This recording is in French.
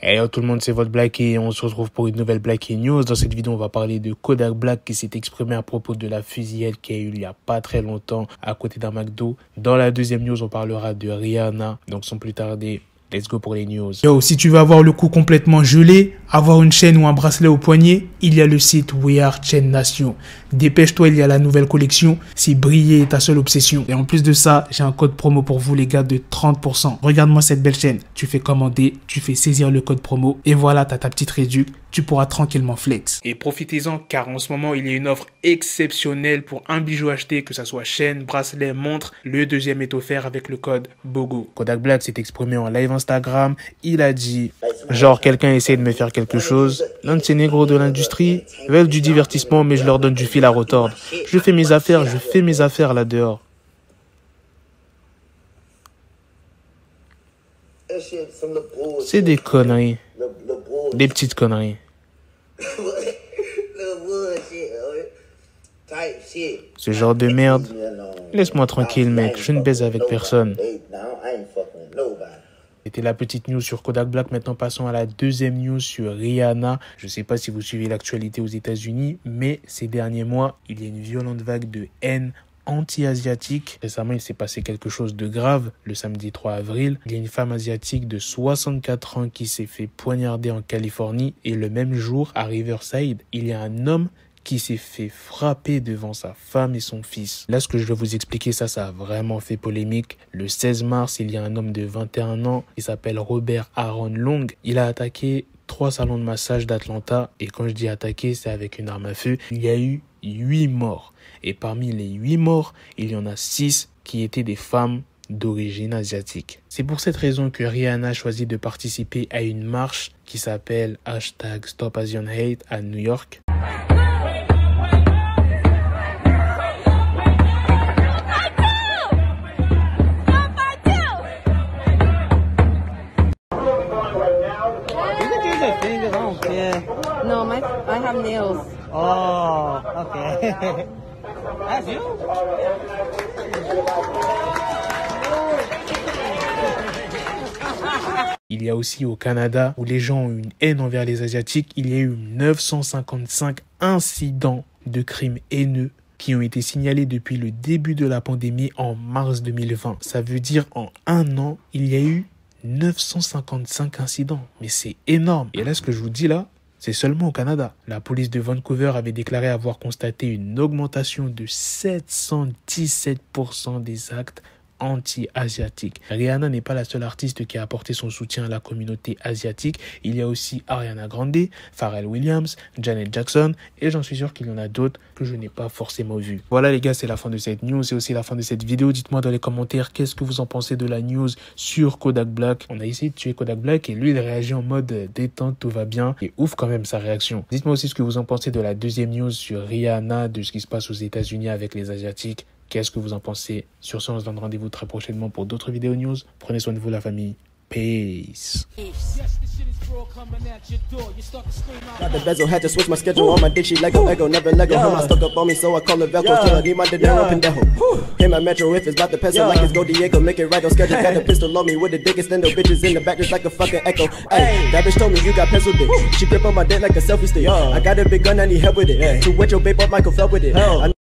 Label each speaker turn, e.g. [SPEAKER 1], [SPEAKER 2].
[SPEAKER 1] Hey yo tout le monde, c'est votre Black et on se retrouve pour une nouvelle Black News. Dans cette vidéo, on va parler de Kodak Black qui s'est exprimé à propos de la fusillade qui a eu il y a pas très longtemps à côté d'un McDo. Dans la deuxième news, on parlera de Rihanna. Donc sans plus tarder, let's go pour les news.
[SPEAKER 2] Yo, si tu veux avoir le cou complètement gelé, avoir une chaîne ou un bracelet au poignet, il y a le site We Are Chain Nation. Dépêche-toi, il y a la nouvelle collection si briller est ta seule obsession. Et en plus de ça, j'ai un code promo pour vous les gars de 30%. Regarde-moi cette belle chaîne. Tu fais commander, tu fais saisir le code promo et voilà, t'as ta petite réduc. Tu pourras tranquillement flex.
[SPEAKER 1] Et profitez-en car en ce moment, il y a une offre exceptionnelle pour un bijou acheté, que ça soit chaîne, bracelet, montre. Le deuxième est offert avec le code BOGO. Kodak Black s'est exprimé en live Instagram. Il a dit, genre quelqu'un essaie de me faire quelque chose. L'un de ces négros de l'industrie veulent du divertissement mais je leur donne du fil à retordre. Je fais mes affaires là dehors. C'est des conneries. Des petites conneries. Ce genre de merde. Laisse-moi tranquille, mec. Je ne baise avec personne. C'était la petite news sur Kodak Black. Maintenant, passons à la deuxième news sur Rihanna. Je ne sais pas si vous suivez l'actualité aux États-Unis, mais ces derniers mois, il y a une violente vague de haine anti-asiatique. Récemment, il s'est passé quelque chose de grave le samedi 3 avril. Il y a une femme asiatique de 64 ans qui s'est fait poignarder en Californie et le même jour, à Riverside, il y a un homme qui s'est fait frapper devant sa femme et son fils. Là, ce que je vais vous expliquer, ça a vraiment fait polémique. Le 16 mars, il y a un homme de 21 ans, il s'appelle Robert Aaron Long. Il a attaqué 3 salons de massage d'Atlanta et quand je dis attaqué, c'est avec une arme à feu. Il y a eu 8 morts. Et parmi les 8 morts, il y en a 6 qui étaient des femmes d'origine asiatique. C'est pour cette raison que Rihanna a choisi de participer à une marche qui s'appelle #StopAsianHate à New York.
[SPEAKER 3] Yeah. No, I have nails.
[SPEAKER 4] Oh, okay. That's you?
[SPEAKER 1] Il y a aussi au Canada où les gens ont une haine envers les Asiatiques. Il y a eu 955 incidents de crimes haineux qui ont été signalés depuis le début de la pandémie en mars 2020. Ça veut dire en un an, il y a eu 955 incidents. Mais c'est énorme. Et là, ce que je vous dis là, c'est seulement au Canada. La police de Vancouver avait déclaré avoir constaté une augmentation de 717% des actes anti-asiatiques. Rihanna n'est pas la seule artiste qui a apporté son soutien à la communauté asiatique. Il y a aussi Ariana Grande, Pharrell Williams, Janet Jackson et j'en suis sûr qu'il y en a d'autres que je n'ai pas forcément vu. Voilà les gars, c'est la fin de cette news, c'est aussi la fin de cette vidéo. Dites-moi dans les commentaires qu'est-ce que vous en pensez de la news sur Kodak Black. On a essayé de tuer Kodak Black et lui il réagit en mode détente, tout va bien. Et ouf quand même sa réaction. Dites-moi aussi ce que vous en pensez de la deuxième news sur Rihanna, de ce qui se passe aux États-Unis avec les Asiatiques. Qu'est-ce que vous en pensez? Sur ce, on se donne rendez-vous très prochainement pour d'autres vidéos news. Prenez soin de vous, la famille. Peace.
[SPEAKER 5] Got the bezel, had to switch my schedule on my dick, she Lego, never Lego. Her mouth stuck up on me, so I call her Velcro. Till I need my dinero pendejo. Hit my metro if it's about the peso, like it's Go Diego, make it right on schedule. Got a pistol on me with the dick, extendo bitches in the back just like a fucking echo. Hey, that bitch told me you got pencil dick. She grip on my dick like a selfie stick. I got a big gun, I need help with it. To wet your babe up, Michael fell with it.